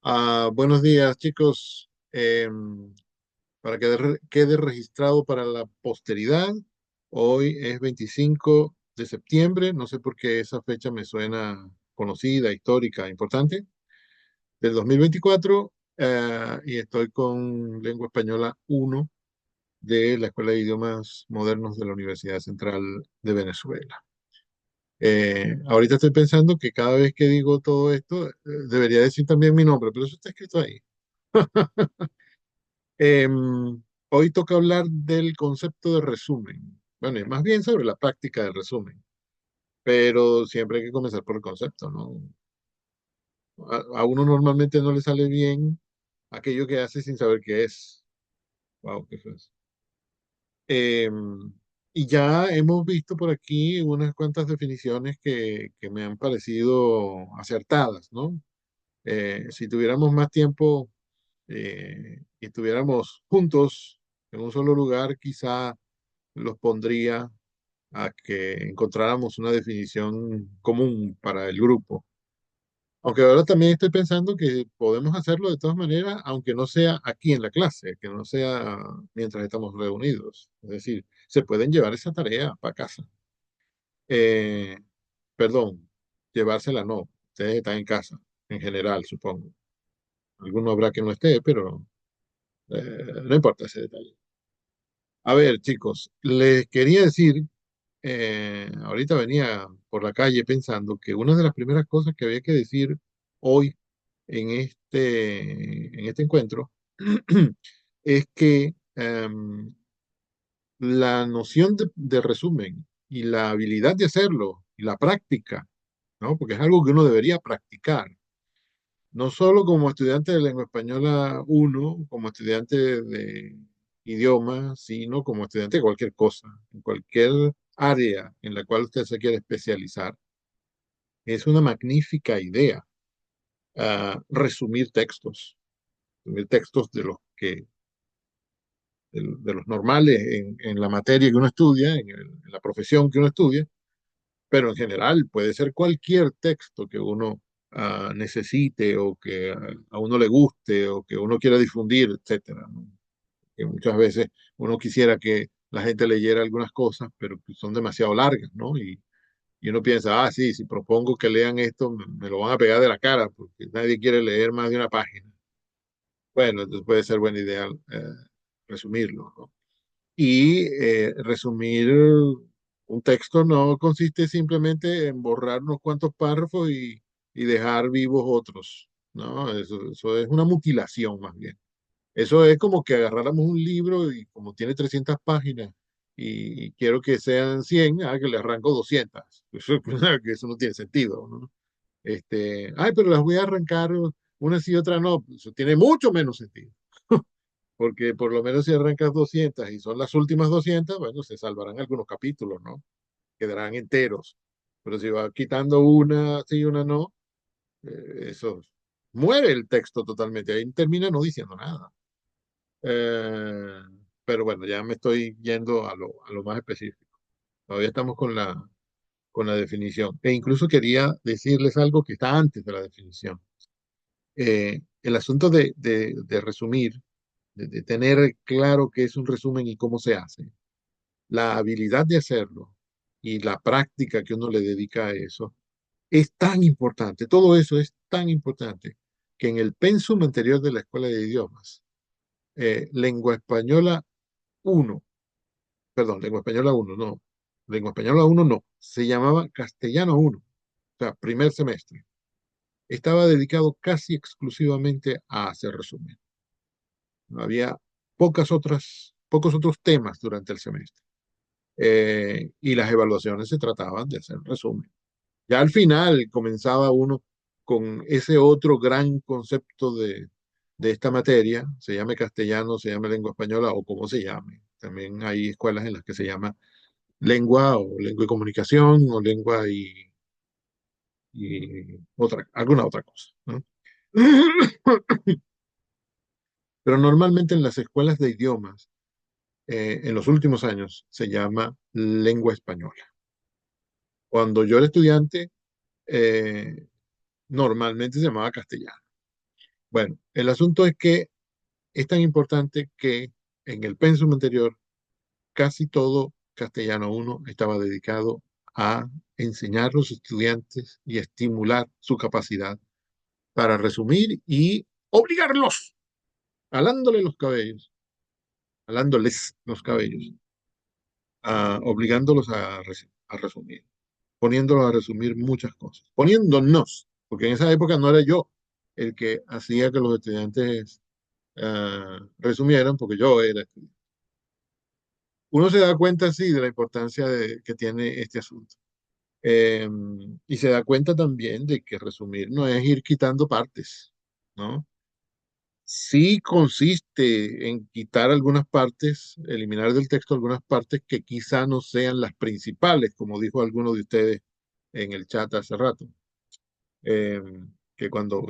Buenos días, chicos. Para que quede registrado para la posteridad, hoy es 25 de septiembre. No sé por qué esa fecha me suena conocida, histórica, importante, del 2024. Y estoy con Lengua Española 1 de la Escuela de Idiomas Modernos de la Universidad Central de Venezuela. Ahorita estoy pensando que cada vez que digo todo esto, debería decir también mi nombre, pero eso está escrito ahí. Hoy toca hablar del concepto de resumen. Bueno, y más bien sobre la práctica del resumen, pero siempre hay que comenzar por el concepto, ¿no? A uno normalmente no le sale bien aquello que hace sin saber qué es. Wow, qué feo. Em, y ya hemos visto por aquí unas cuantas definiciones que me han parecido acertadas, ¿no? Si tuviéramos más tiempo y estuviéramos juntos en un solo lugar, quizá los pondría a que encontráramos una definición común para el grupo. Aunque ahora también estoy pensando que podemos hacerlo de todas maneras, aunque no sea aquí en la clase, que no sea mientras estamos reunidos. Es decir, se pueden llevar esa tarea para casa. Eh, Perdón, llevársela no. Ustedes están en casa, en general, supongo. Alguno habrá que no esté, pero no importa ese detalle. A ver, chicos, les quería decir, ahorita venía por la calle pensando que una de las primeras cosas que había que decir hoy en este encuentro es que la noción de resumen y la habilidad de hacerlo y la práctica, ¿no? Porque es algo que uno debería practicar, no solo como estudiante de lengua española uno, como estudiante de idioma, sino como estudiante de cualquier cosa, en cualquier área en la cual usted se quiere especializar. Es una magnífica idea, resumir textos de los normales en la materia que uno estudia, en la profesión que uno estudia, pero en general puede ser cualquier texto que uno necesite o que a uno le guste o que uno quiera difundir, etcétera, ¿no? Que muchas veces uno quisiera que la gente leyera algunas cosas, pero que son demasiado largas, ¿no? Y uno piensa, sí, si propongo que lean esto, me lo van a pegar de la cara, porque nadie quiere leer más de una página. Bueno, entonces puede ser buena idea resumirlo, ¿no? Y resumir un texto no consiste simplemente en borrar unos cuantos párrafos y dejar vivos otros, ¿no? Eso es una mutilación más bien. Eso es como que agarráramos un libro y como tiene 300 páginas y quiero que sean 100, que le arranco 200. Que eso no tiene sentido, ¿no? Pero las voy a arrancar una sí y otra no. Eso tiene mucho menos sentido. Porque por lo menos si arrancas 200 y son las últimas 200, bueno, se salvarán algunos capítulos, ¿no? Quedarán enteros. Pero si va quitando una sí y una no, eso muere el texto totalmente. Ahí termina no diciendo nada. Eh, pero bueno, ya me estoy yendo a lo más específico. Todavía estamos con la definición. E incluso quería decirles algo que está antes de la definición. El asunto de resumir, de tener claro qué es un resumen y cómo se hace, la habilidad de hacerlo y la práctica que uno le dedica a eso, es tan importante. Todo eso es tan importante que en el pensum anterior de la Escuela de Idiomas, Lengua Española uno, perdón, Lengua Española uno no, Lengua Española uno no, se llamaba Castellano uno, o sea, primer semestre. Estaba dedicado casi exclusivamente a hacer resumen. No había pocos otros temas durante el semestre. Y las evaluaciones se trataban de hacer resumen. Ya al final comenzaba uno con ese otro gran concepto de esta materia, se llame castellano, se llame lengua española o como se llame. También hay escuelas en las que se llama lengua o lengua y comunicación o lengua y alguna otra cosa, ¿no? Pero normalmente en las escuelas de idiomas, en los últimos años, se llama lengua española. Cuando yo era estudiante, normalmente se llamaba castellano. Bueno, el asunto es que es tan importante que en el pensum anterior casi todo Castellano uno estaba dedicado a enseñar a los estudiantes y estimular su capacidad para resumir y obligarlos, alándole los cabellos, alándoles los cabellos, obligándolos a resumir, poniéndolos a resumir muchas cosas, poniéndonos, porque en esa época no era yo el que hacía que los estudiantes resumieran, porque yo era estudiante. Uno se da cuenta, sí, de la importancia que tiene este asunto. Eh, y se da cuenta también de que resumir no es ir quitando partes, ¿no? Sí consiste en quitar algunas partes, eliminar del texto algunas partes que quizá no sean las principales, como dijo alguno de ustedes en el chat hace rato. Eh, que cuando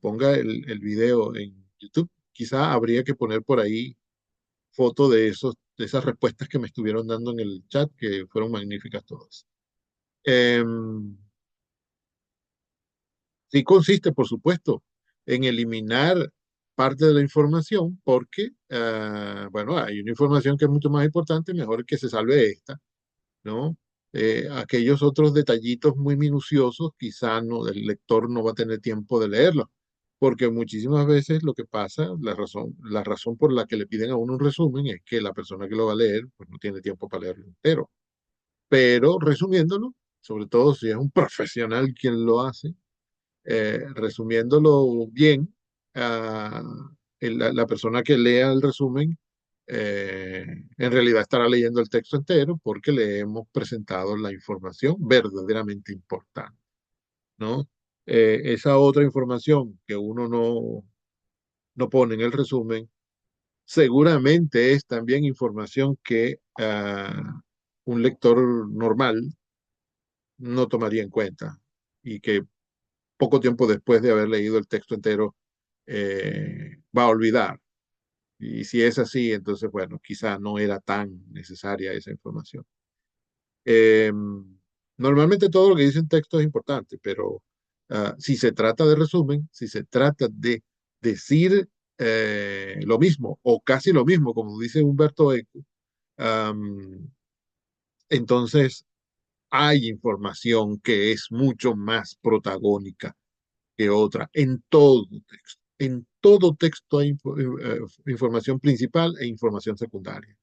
ponga el video en YouTube, quizá habría que poner por ahí foto de esas respuestas que me estuvieron dando en el chat, que fueron magníficas todas. Eh, Sí consiste, por supuesto, en eliminar parte de la información porque, bueno, hay una información que es mucho más importante, mejor que se salve esta, ¿no? Aquellos otros detallitos muy minuciosos, quizá no, el lector no va a tener tiempo de leerlos, porque muchísimas veces lo que pasa, la razón por la que le piden a uno un resumen es que la persona que lo va a leer, pues no tiene tiempo para leerlo entero. Pero resumiéndolo, sobre todo si es un profesional quien lo hace, resumiéndolo bien, ah, la persona que lea el resumen eh, en realidad estará leyendo el texto entero porque le hemos presentado la información verdaderamente importante, ¿no? Esa otra información que uno no pone en el resumen, seguramente es también información que un lector normal no tomaría en cuenta y que poco tiempo después de haber leído el texto entero va a olvidar. Y si es así, entonces, bueno, quizá no era tan necesaria esa información. Eh, Normalmente todo lo que dice un texto es importante, pero si se trata de resumen, si se trata de decir lo mismo o casi lo mismo, como dice Humberto Eco, um, entonces hay información que es mucho más protagónica que otra en todo texto. En todo texto hay información principal e información secundaria.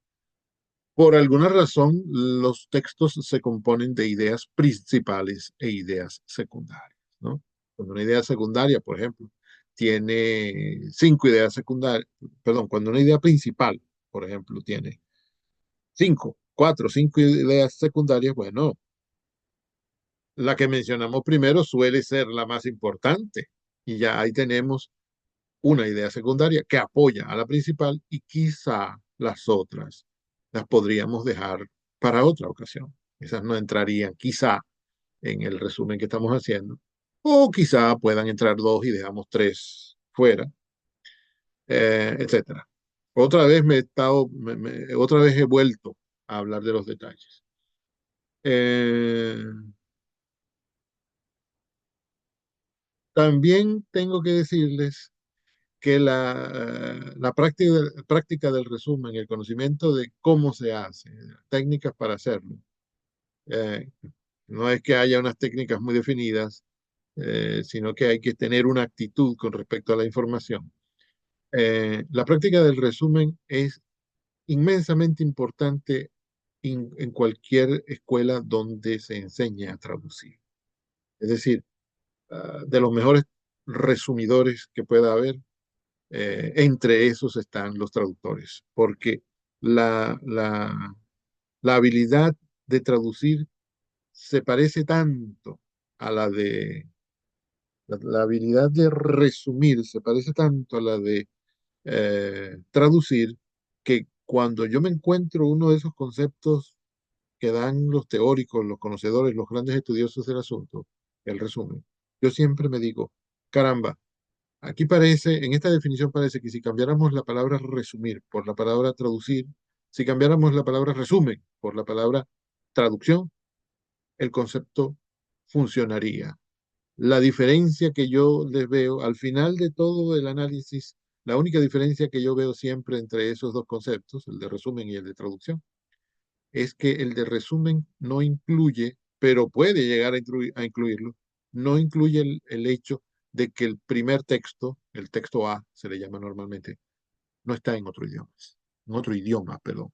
Por alguna razón, los textos se componen de ideas principales e ideas secundarias, ¿no? Cuando una idea secundaria, por ejemplo, tiene cinco ideas secundarias, perdón, cuando una idea principal, por ejemplo, tiene cinco ideas secundarias, bueno, la que mencionamos primero suele ser la más importante y ya ahí tenemos una idea secundaria que apoya a la principal y quizá las otras las podríamos dejar para otra ocasión. Esas no entrarían quizá en el resumen que estamos haciendo o quizá puedan entrar dos y dejamos tres fuera, etcétera. Otra vez otra vez he vuelto a hablar de los detalles. Eh, También tengo que decirles que la práctica del resumen, el conocimiento de cómo se hace, técnicas para hacerlo, eh, no es que haya unas técnicas muy definidas, sino que hay que tener una actitud con respecto a la información. La práctica del resumen es inmensamente importante en cualquier escuela donde se enseñe a traducir. Es decir, de los mejores resumidores que pueda haber, entre esos están los traductores, porque la, la, la habilidad de traducir se parece tanto a la habilidad de resumir, se parece tanto a la de traducir, que cuando yo me encuentro uno de esos conceptos que dan los teóricos, los conocedores, los grandes estudiosos del asunto, el resumen, yo siempre me digo, caramba, aquí parece, en esta definición parece que si cambiáramos la palabra resumir por la palabra traducir, si cambiáramos la palabra resumen por la palabra traducción, el concepto funcionaría. La diferencia que yo les veo al final de todo el análisis, la única diferencia que yo veo siempre entre esos dos conceptos, el de resumen y el de traducción, es que el de resumen no incluye, pero puede llegar a incluirlo, no incluye el hecho de que el primer texto, el texto A, se le llama normalmente, no está en otro idioma, perdón.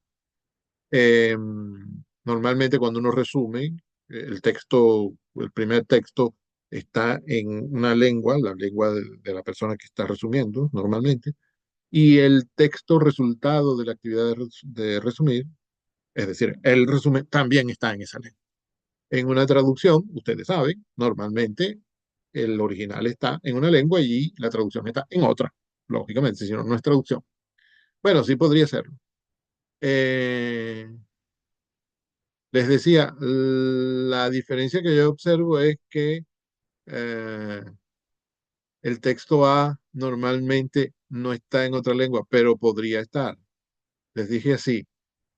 Eh, Normalmente cuando uno resume, el texto, el primer texto está en una lengua, la lengua de la persona que está resumiendo normalmente, y el texto resultado de la actividad de resumir, es decir, el resumen también está en esa lengua. En una traducción, ustedes saben, normalmente el original está en una lengua y la traducción está en otra, lógicamente, si no, no es traducción. Bueno, sí podría serlo. Eh, Les decía, la diferencia que yo observo es que eh, el texto A normalmente no está en otra lengua, pero podría estar. Les dije así,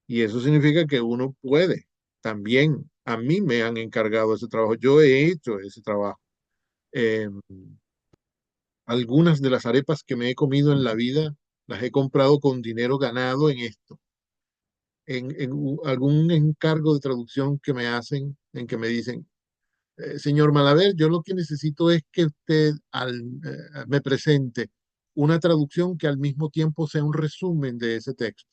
y eso significa que uno puede. También a mí me han encargado ese trabajo. Yo he hecho ese trabajo. Eh, Algunas de las arepas que me he comido en la vida las he comprado con dinero ganado en esto. Algún encargo de traducción que me hacen, en que me dicen, señor Malaver, yo lo que necesito es que usted me presente una traducción que al mismo tiempo sea un resumen de ese texto,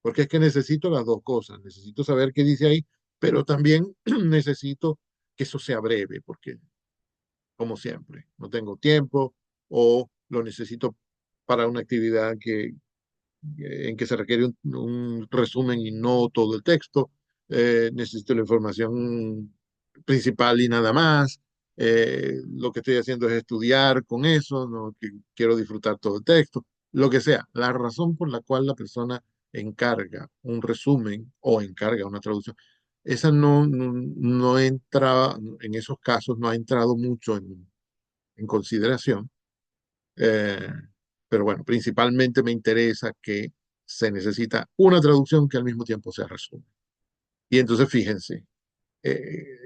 porque es que necesito las dos cosas, necesito saber qué dice ahí, pero también necesito que eso sea breve, porque como siempre, no tengo tiempo o lo necesito para una actividad en que se requiere un resumen y no todo el texto. Necesito la información principal y nada más. Lo que estoy haciendo es estudiar con eso, no que quiero disfrutar todo el texto, lo que sea. La razón por la cual la persona encarga un resumen o encarga una traducción, esa no entra, en esos casos no ha entrado mucho en consideración. Eh, pero bueno, principalmente me interesa que se necesita una traducción que al mismo tiempo sea resumen. Y entonces fíjense,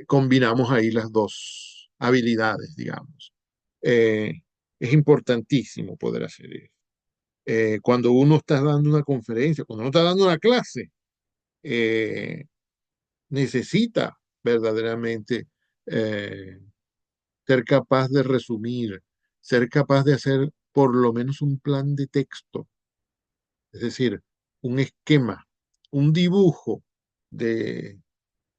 combinamos ahí las dos habilidades, digamos. Eh, es importantísimo poder hacer eso. Cuando uno está dando una conferencia, cuando uno está dando una clase, eh, necesita verdaderamente eh, ser capaz de resumir, ser capaz de hacer por lo menos un plan de texto, es decir, un esquema, un dibujo de,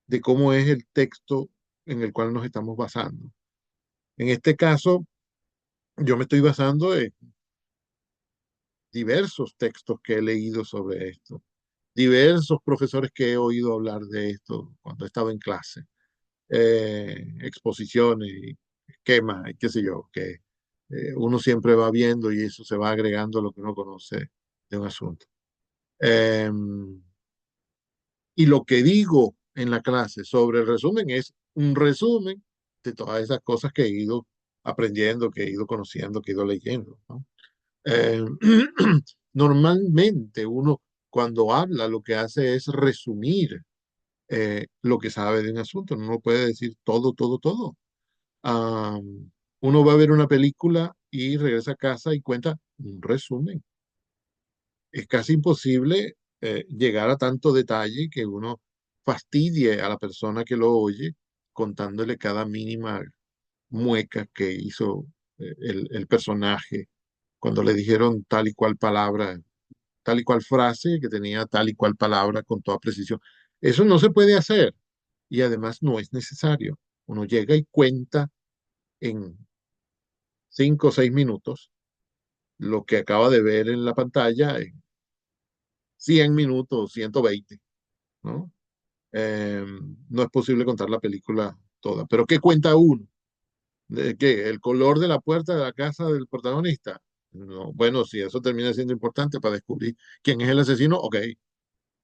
de cómo es el texto en el cual nos estamos basando. En este caso, yo me estoy basando en diversos textos que he leído sobre esto, diversos profesores que he oído hablar de esto cuando he estado en clase, exposiciones, esquemas, y qué sé yo, que uno siempre va viendo y eso se va agregando a lo que uno conoce de un asunto. Eh, y lo que digo en la clase sobre el resumen es un resumen de todas esas cosas que he ido aprendiendo, que he ido conociendo, que he ido leyendo, ¿no? Eh, Normalmente uno cuando habla lo que hace es resumir lo que sabe de un asunto, no puede decir todo, todo, todo. Ah, uno va a ver una película y regresa a casa y cuenta un resumen. Es casi imposible llegar a tanto detalle que uno fastidie a la persona que lo oye contándole cada mínima mueca que hizo el personaje cuando le dijeron tal y cual palabra, tal y cual frase que tenía tal y cual palabra con toda precisión. Eso no se puede hacer y además no es necesario. Uno llega y cuenta en 5 o 6 minutos lo que acaba de ver en la pantalla en 100 minutos, 120, ¿no? Eh, no es posible contar la película toda. Pero ¿qué cuenta uno? ¿De qué? ¿El color de la puerta de la casa del protagonista? No, bueno, si eso termina siendo importante para descubrir quién es el asesino, ok,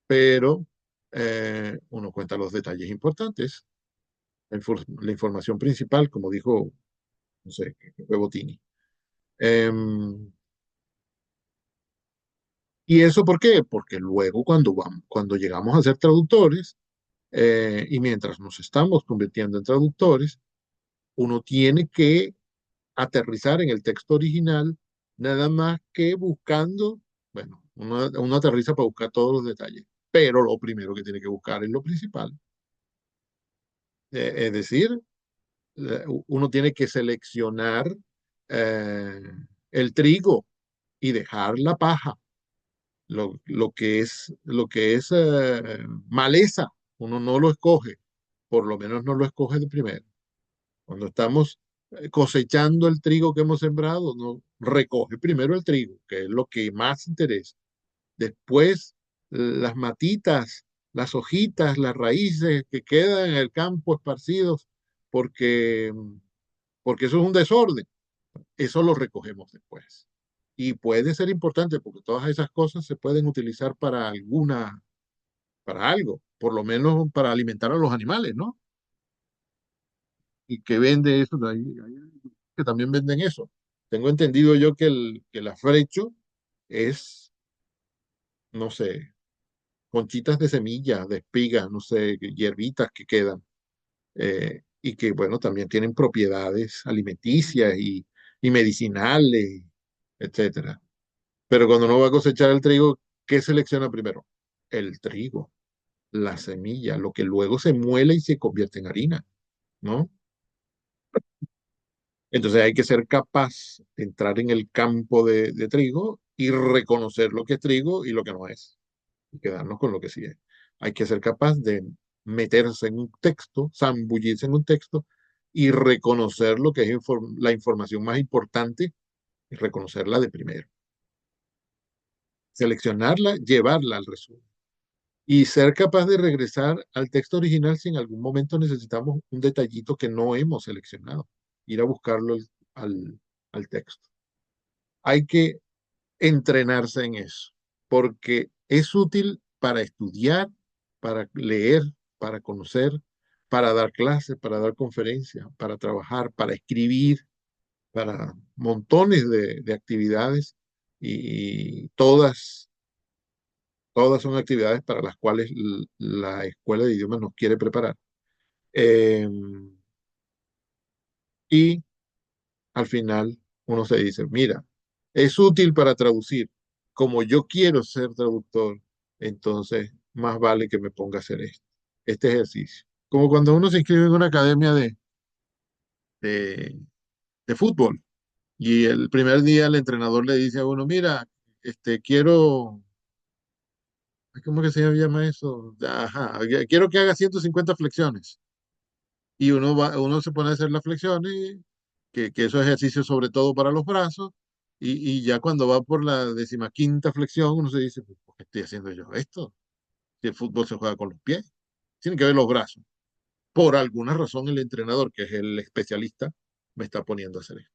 pero uno cuenta los detalles importantes, la información principal, como dijo, no sé, que fue Botini. ¿Y eso por qué? Porque luego cuando llegamos a ser traductores, y mientras nos estamos convirtiendo en traductores, Uno tiene que aterrizar en el texto original, nada más que buscando, bueno, uno aterriza para buscar todos los detalles, pero lo primero que tiene que buscar es lo principal. Es decir, uno tiene que seleccionar eh, el trigo y dejar la paja, lo que es maleza, uno no lo escoge, por lo menos no lo escoge de primero. Cuando estamos cosechando el trigo que hemos sembrado, no recoge primero el trigo, que es lo que más interesa. Después, las matitas, las hojitas, las raíces que quedan en el campo esparcidos, porque, porque eso es un desorden. Eso lo recogemos después. Y puede ser importante porque todas esas cosas se pueden utilizar para algo, por lo menos para alimentar a los animales, ¿no? ¿Y qué vende eso? Hay que también venden eso. Tengo entendido yo que el afrecho es, no sé, conchitas de semilla, de espiga, no sé, hierbitas que quedan, y que, bueno, también tienen propiedades alimenticias y medicinales, etcétera. Pero cuando uno va a cosechar el trigo, ¿qué selecciona primero? El trigo, la semilla, lo que luego se muele y se convierte en harina, ¿no? Entonces hay que ser capaz de entrar en el campo de trigo y reconocer lo que es trigo y lo que no es, y quedarnos con lo que sí es. Hay que ser capaz de meterse en un texto, zambullirse en un texto y reconocer lo que es la información más importante y reconocerla de primero. Seleccionarla, llevarla al resumen. Y ser capaz de regresar al texto original si en algún momento necesitamos un detallito que no hemos seleccionado. Ir a buscarlo al, al texto. Hay que entrenarse en eso, porque es útil para estudiar, para leer, para conocer, para dar clases, para dar conferencias, para trabajar, para escribir, para montones de actividades y todas son actividades para las cuales la escuela de idiomas nos quiere preparar. Eh, y al final uno se dice, mira, es útil para traducir. Como yo quiero ser traductor, entonces más vale que me ponga a hacer este ejercicio. Como cuando uno se inscribe en una academia de, de fútbol y el primer día el entrenador le dice a uno, mira, quiero, ¿cómo que se llama eso? Ajá, quiero que haga 150 flexiones. Y uno se pone a hacer las flexiones, que esos ejercicios sobre todo para los brazos, y ya cuando va por la 15ª flexión, uno se dice, "Pues, ¿por qué estoy haciendo yo esto? Si el fútbol se juega con los pies, tiene que ver los brazos. Por alguna razón el entrenador, que es el especialista, me está poniendo a hacer esto.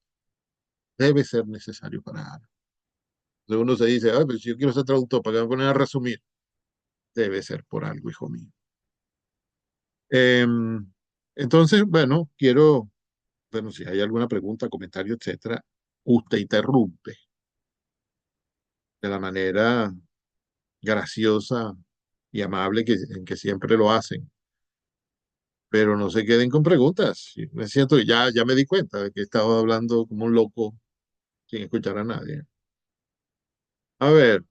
Debe ser necesario para algo. Entonces uno se dice, ay, pero si yo quiero ser traductor, ¿para qué me ponen a resumir? Debe ser por algo, hijo mío. Em, entonces, bueno, si hay alguna pregunta, comentario, etcétera, usted interrumpe de la manera graciosa y amable en que siempre lo hacen. Pero no se queden con preguntas. Sí, me siento, ya me di cuenta de que estaba hablando como un loco sin escuchar a nadie. A ver,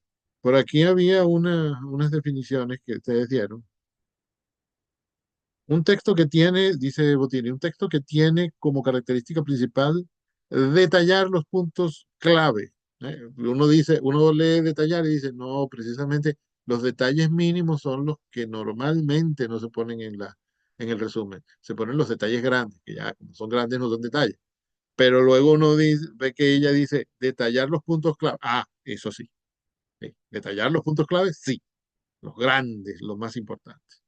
por aquí había unas definiciones que ustedes dieron. Un texto que tiene, dice Botini, un texto que tiene como característica principal detallar los puntos clave. Uno lee detallar y dice, no, precisamente los detalles mínimos son los que normalmente no se ponen en el resumen. Se ponen los detalles grandes, que ya como son grandes no son detalles. Pero luego ve que ella dice, detallar los puntos clave. Ah, eso sí. Detallar los puntos clave, sí. Los grandes, los más importantes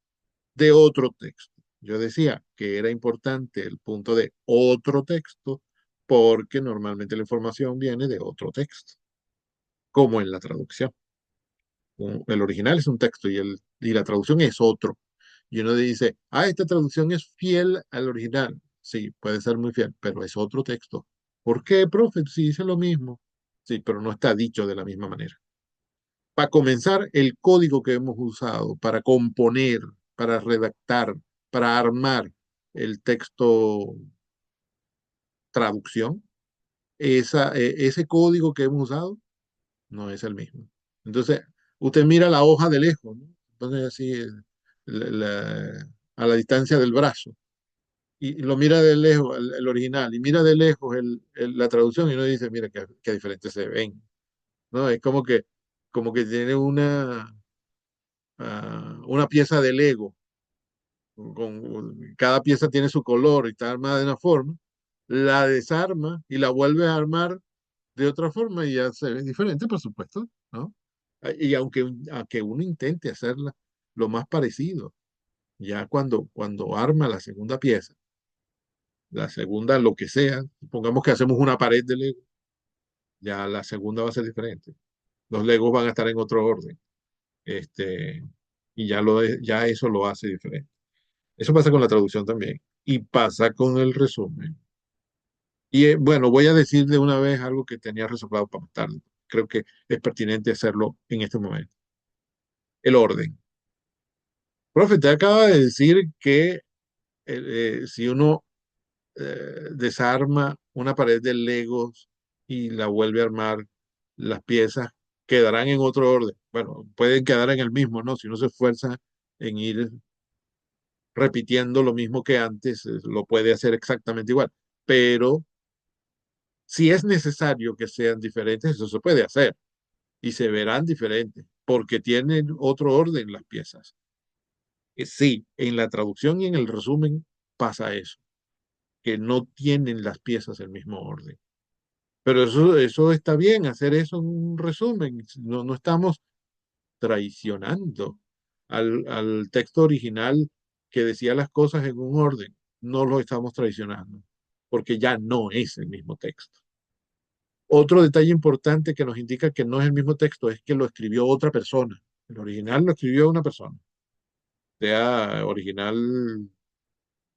de otro texto. Yo decía que era importante el punto de otro texto porque normalmente la información viene de otro texto, como en la traducción. El original es un texto y la traducción es otro. Y uno dice, esta traducción es fiel al original. Sí, puede ser muy fiel, pero es otro texto. ¿Por qué, profe? Si dice lo mismo. Sí, pero no está dicho de la misma manera. Para comenzar, el código que hemos usado para componer, para redactar, para armar el texto traducción, ese código que hemos usado no es el mismo. Entonces, usted mira la hoja de lejos, ¿no? Entonces, así, la- a la distancia del brazo, y lo mira de lejos, el original, y mira de lejos la traducción, y uno dice, mira, qué diferentes se ven, ¿no? Es como que tiene una pieza de Lego, cada pieza tiene su color y está armada de una forma, la desarma y la vuelve a armar de otra forma y ya se ve diferente, por supuesto, ¿no? Y aunque uno intente hacerla lo más parecido, ya cuando arma la segunda pieza, la segunda, lo que sea, supongamos que hacemos una pared de Lego, ya la segunda va a ser diferente. Los Legos van a estar en otro orden, este, y ya eso lo hace diferente. Eso pasa con la traducción también, y pasa con el resumen. Y bueno, voy a decir de una vez algo que tenía reservado para más tarde. Creo que es pertinente hacerlo en este momento. El orden. Profe, te acaba de decir que si uno desarma una pared de Legos y la vuelve a armar, las piezas quedarán en otro orden. Bueno, pueden quedar en el mismo, ¿no? Si uno se esfuerza en ir repitiendo lo mismo que antes, lo puede hacer exactamente igual. Pero si es necesario que sean diferentes, eso se puede hacer y se verán diferentes porque tienen otro orden las piezas. Sí, en la traducción y en el resumen pasa eso, que no tienen las piezas el mismo orden. Pero eso está bien, hacer eso en un resumen. No estamos traicionando al texto original que decía las cosas en un orden. No lo estamos traicionando, porque ya no es el mismo texto. Otro detalle importante que nos indica que no es el mismo texto es que lo escribió otra persona. El original lo escribió una persona, sea original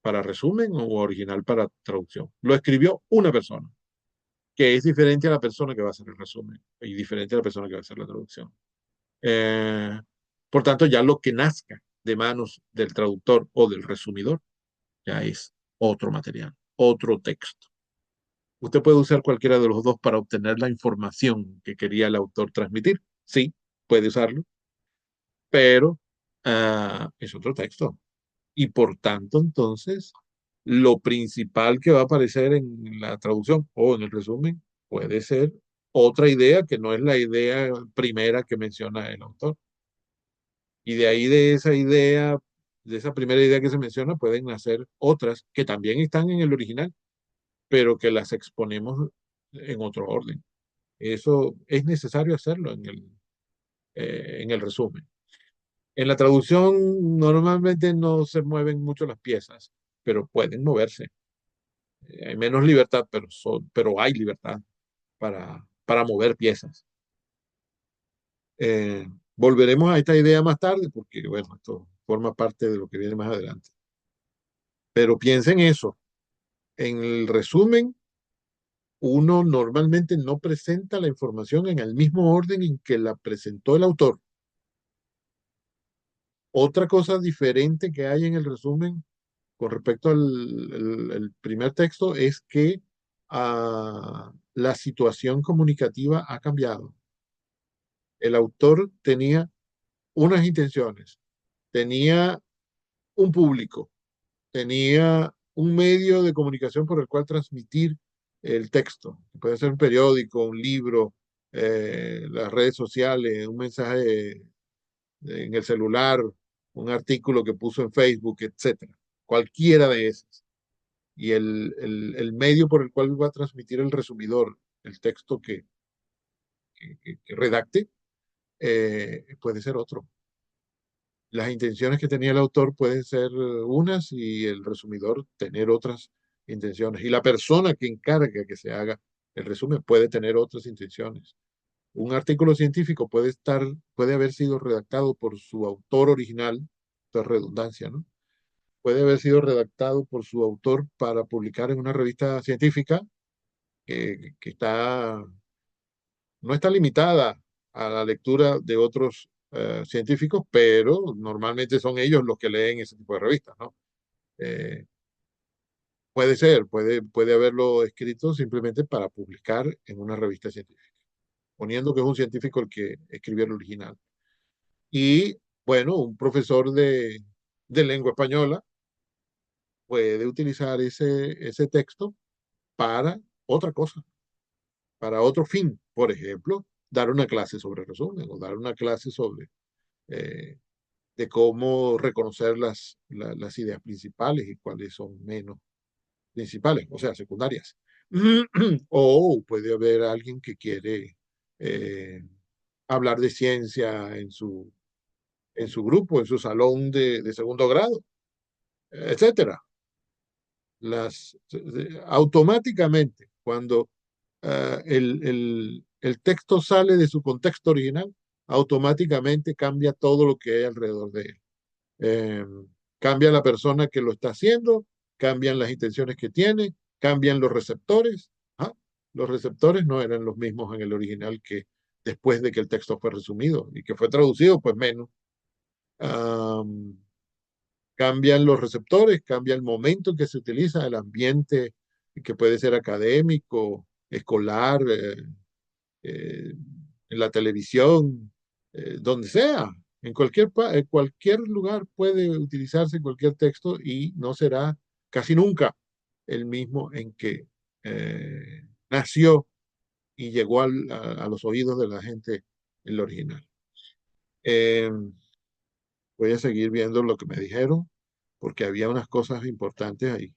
para resumen o original para traducción. Lo escribió una persona, que es diferente a la persona que va a hacer el resumen y diferente a la persona que va a hacer la traducción. Eh, por tanto, ya lo que nazca de manos del traductor o del resumidor ya es otro material, otro texto. Usted puede usar cualquiera de los dos para obtener la información que quería el autor transmitir. Sí, puede usarlo, pero es otro texto. Y por tanto, entonces, lo principal que va a aparecer en la traducción o en el resumen puede ser otra idea que no es la idea primera que menciona el autor. Y de ahí de esa idea, de esa primera idea que se menciona, pueden nacer otras que también están en el original, pero que las exponemos en otro orden. Eso es necesario hacerlo en el resumen. En la traducción normalmente no se mueven mucho las piezas, pero pueden moverse. Hay menos libertad, pero hay libertad para mover piezas. Eh, Volveremos a esta idea más tarde porque, bueno, esto forma parte de lo que viene más adelante. Pero piensen eso. En el resumen, uno normalmente no presenta la información en el mismo orden en que la presentó el autor. Otra cosa diferente que hay en el resumen con respecto al el primer texto es que la situación comunicativa ha cambiado. El autor tenía unas intenciones, tenía un público, tenía un medio de comunicación por el cual transmitir el texto. Puede ser un periódico, un libro, las redes sociales, un mensaje en el celular, un artículo que puso en Facebook, etcétera. Cualquiera de esas. Y el medio por el cual va a transmitir el resumidor el texto que redacte puede ser otro. Las intenciones que tenía el autor pueden ser unas y el resumidor tener otras intenciones. Y la persona que encarga que se haga el resumen puede tener otras intenciones. Un artículo científico puede haber sido redactado por su autor original, esto es redundancia, ¿no? Puede haber sido redactado por su autor para publicar en una revista científica que no está limitada a la lectura de otros científicos, pero normalmente son ellos los que leen ese tipo de revistas, ¿no? Eh, Puede ser, puede haberlo escrito simplemente para publicar en una revista científica, poniendo que es un científico el que escribió el original. Y bueno, un profesor de lengua española puede utilizar ese texto para otra cosa, para otro fin. Por ejemplo, dar una clase sobre resumen o dar una clase sobre eh, de cómo reconocer las ideas principales y cuáles son menos principales, o sea, secundarias. O puede haber alguien que quiere eh, hablar de ciencia en su grupo, en su salón de segundo grado, etcétera. Automáticamente, cuando el texto sale de su contexto original, automáticamente cambia todo lo que hay alrededor de él. Eh, Cambia la persona que lo está haciendo, cambian las intenciones que tiene, cambian los receptores. Ah, los receptores no eran los mismos en el original que después de que el texto fue resumido y que fue traducido, pues menos. Um, Cambian los receptores, cambia el momento en que se utiliza, el ambiente que puede ser académico, escolar, eh, en la televisión, donde sea, en cualquier lugar puede utilizarse cualquier texto y no será casi nunca el mismo en que nació y llegó a los oídos de la gente el original. Eh, Voy a seguir viendo lo que me dijeron porque había unas cosas importantes ahí.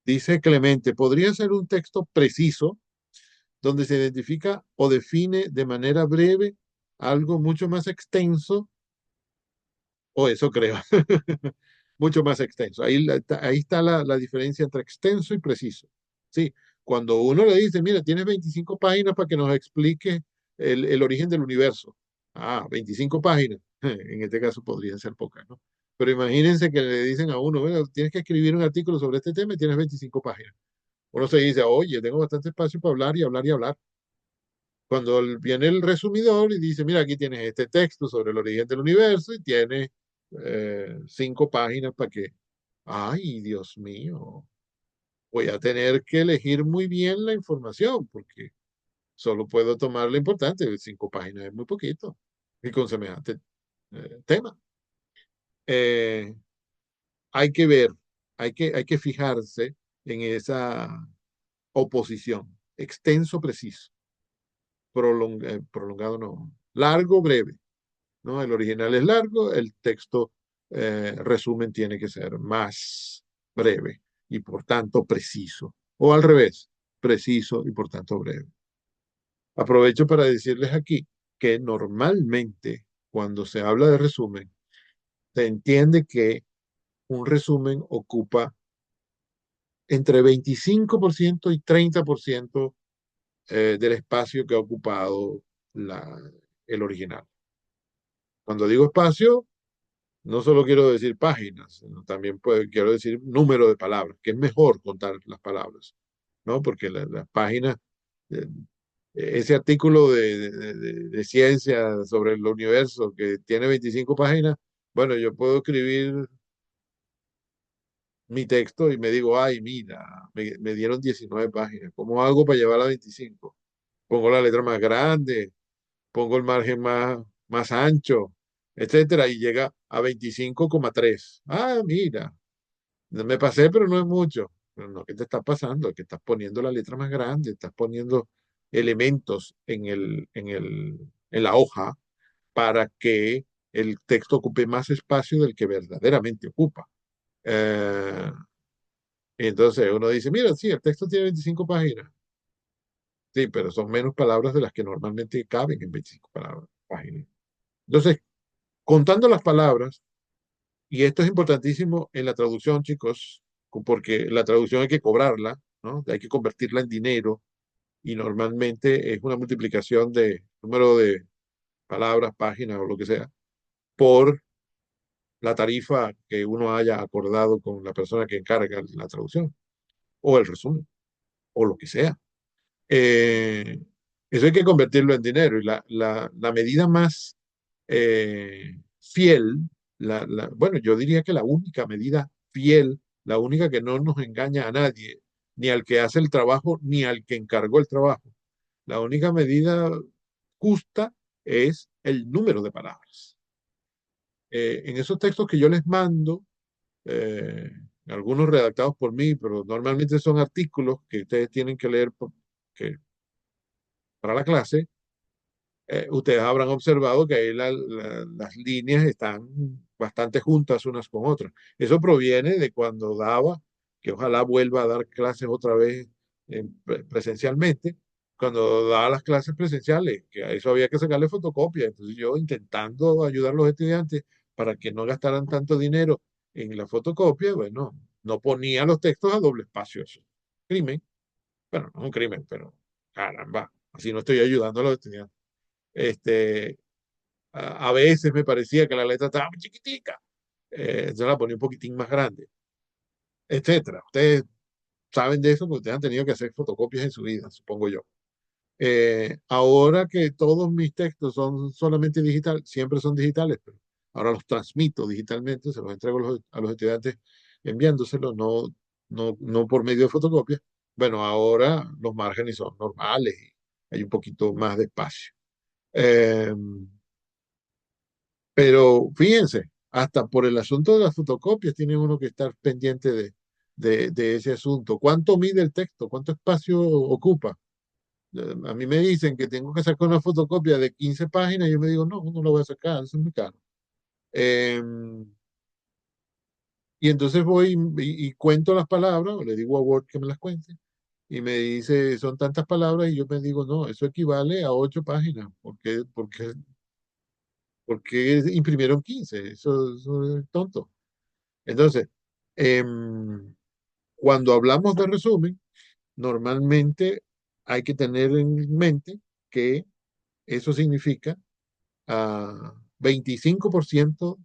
Dice Clemente, podría ser un texto preciso donde se identifica o define de manera breve algo mucho más extenso, o eso creo, mucho más extenso. Ahí está la diferencia entre extenso y preciso. Sí, cuando uno le dice, mira, tienes 25 páginas para que nos explique el origen del universo. Ah, 25 páginas. En este caso podrían ser pocas, ¿no? Pero imagínense que le dicen a uno, bueno, tienes que escribir un artículo sobre este tema y tienes 25 páginas. Uno se dice, oye, tengo bastante espacio para hablar y hablar y hablar. Cuando viene el resumidor y dice, mira, aquí tienes este texto sobre el origen del universo y tiene 5 páginas para que, ay, Dios mío, voy a tener que elegir muy bien la información porque solo puedo tomar lo importante. 5 páginas es muy poquito y con semejante tema. Eh, Hay que ver, hay que fijarse en esa oposición, extenso, preciso, prolongado no, largo, breve. ¿No? El original es largo, el texto resumen tiene que ser más breve y por tanto preciso. O al revés, preciso y por tanto breve. Aprovecho para decirles aquí que normalmente cuando se habla de resumen, se entiende que un resumen ocupa entre 25% y 30% del espacio que ha ocupado la, el original. Cuando digo espacio, no solo quiero decir páginas, sino también quiero decir número de palabras, que es mejor contar las palabras, ¿no? Porque las páginas, eh, ese artículo de ciencia sobre el universo que tiene 25 páginas, bueno, yo puedo escribir mi texto y me digo, ay, mira, me dieron 19 páginas, ¿cómo hago para llevar a 25? Pongo la letra más grande, pongo el margen más ancho, etcétera, y llega a 25,3. Ah, mira, me pasé, pero no es mucho. Pero no, ¿qué te está pasando? Que estás poniendo la letra más grande, estás poniendo elementos en la hoja para que el texto ocupe más espacio del que verdaderamente ocupa. Eh, entonces uno dice, mira, sí, el texto tiene 25 páginas. Sí, pero son menos palabras de las que normalmente caben en 25 páginas. Entonces, contando las palabras, y esto es importantísimo en la traducción, chicos, porque la traducción hay que cobrarla, ¿no? Hay que convertirla en dinero y normalmente es una multiplicación de número de palabras, páginas o lo que sea, por la tarifa que uno haya acordado con la persona que encarga la traducción o el resumen o lo que sea. Eh, Eso hay que convertirlo en dinero y la medida más fiel, bueno, yo diría que la única medida fiel la única que no nos engaña a nadie, ni al que hace el trabajo, ni al que encargó el trabajo. La única medida justa es el número de palabras. En esos textos que yo les mando, eh, algunos redactados por mí, pero normalmente son artículos que ustedes tienen que leer para la clase. Ustedes habrán observado que ahí las líneas están bastante juntas unas con otras. Eso proviene de cuando daba, que ojalá vuelva a dar clases otra vez presencialmente, cuando daba las clases presenciales, que a eso había que sacarle fotocopia. Entonces yo intentando ayudar a los estudiantes para que no gastaran tanto dinero en la fotocopia, bueno, no ponía los textos a doble espacio. Eso es un crimen. Bueno, no es un crimen, pero caramba, así no estoy ayudando a los estudiantes. Este, a veces me parecía que la letra estaba muy chiquitica, yo la ponía un poquitín más grande, etcétera. Ustedes saben de eso porque ustedes han tenido que hacer fotocopias en su vida, supongo yo. Ahora que todos mis textos son solamente digital, siempre son digitales, pero ahora los transmito digitalmente, se los entrego a los estudiantes enviándoselos, no por medio de fotocopia. Bueno, ahora los márgenes son normales y hay un poquito más de espacio. Eh, Pero fíjense, hasta por el asunto de las fotocopias tiene uno que estar pendiente de ese asunto. ¿Cuánto mide el texto? ¿Cuánto espacio ocupa? A mí me dicen que tengo que sacar una fotocopia de 15 páginas y yo me digo, no, no lo voy a sacar, eso es muy caro. Y entonces voy y cuento las palabras, o le digo a Word que me las cuente, y me dice, son tantas palabras, y yo me digo, no, eso equivale a 8 páginas, porque imprimieron 15, eso es tonto. Entonces, em, cuando hablamos de resumen, normalmente hay que tener en mente que eso significa 25%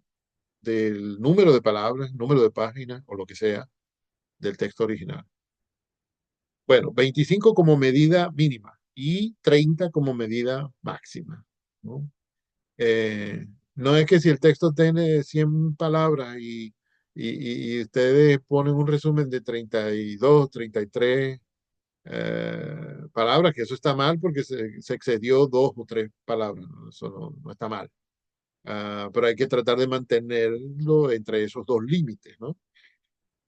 del número de palabras, número de páginas o lo que sea del texto original. Bueno, 25 como medida mínima y 30 como medida máxima, ¿no? No es que si el texto tiene 100 palabras y ustedes ponen un resumen de 32, 33 palabras, que eso está mal porque se excedió 2 o 3 palabras, ¿no? Eso no está mal. Pero hay que tratar de mantenerlo entre esos dos límites, ¿no?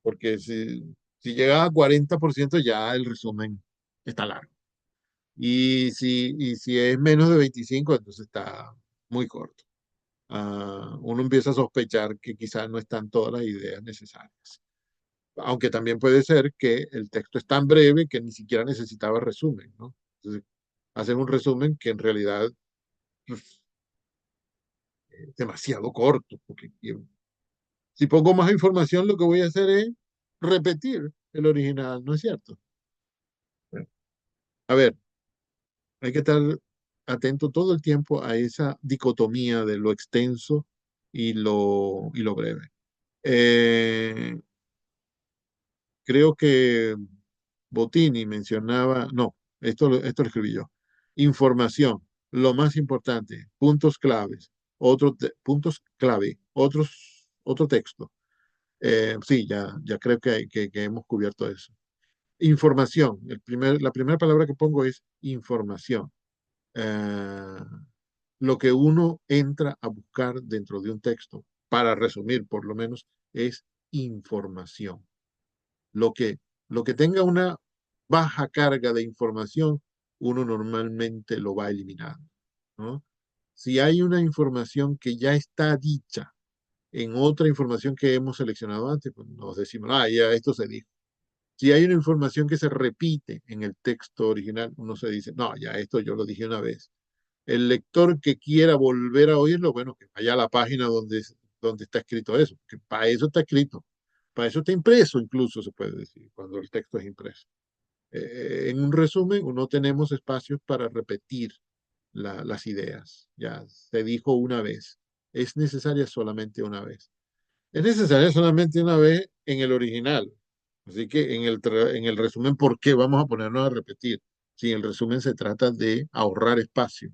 Porque si llega a 40% ya el resumen está largo. Y si es menos de 25, entonces está muy corto. Uno empieza a sospechar que quizás no están todas las ideas necesarias. Aunque también puede ser que el texto es tan breve que ni siquiera necesitaba resumen, ¿no? Entonces, hacen un resumen que en realidad pues, es demasiado corto, porque si pongo más información, lo que voy a hacer es repetir el original, ¿no es cierto? A ver, hay que estar atento todo el tiempo a esa dicotomía de lo extenso y lo breve. Eh, Creo que Botini mencionaba, no, esto lo escribí yo. Información, lo más importante, puntos claves, puntos clave, otro texto. Sí, ya creo que hemos cubierto eso. Información, la primera palabra que pongo es información. Eh, lo que uno entra a buscar dentro de un texto, para resumir por lo menos, es información. Lo que, lo que tenga una baja carga de información, uno normalmente lo va eliminando, ¿no? Si hay una información que ya está dicha en otra información que hemos seleccionado antes, pues nos decimos, ya esto se dijo. Si hay una información que se repite en el texto original, uno se dice, no, ya esto yo lo dije una vez. El lector que quiera volver a oírlo, bueno, que vaya a la página donde está escrito eso, que para eso está escrito. Para eso está impreso, incluso se puede decir, cuando el texto es impreso. En un resumen, no tenemos espacios para repetir las ideas. Ya se dijo una vez. Es necesaria solamente una vez. Es necesaria solamente una vez en el original. Así que en el resumen, ¿por qué vamos a ponernos a repetir? Si en el resumen se trata de ahorrar espacio.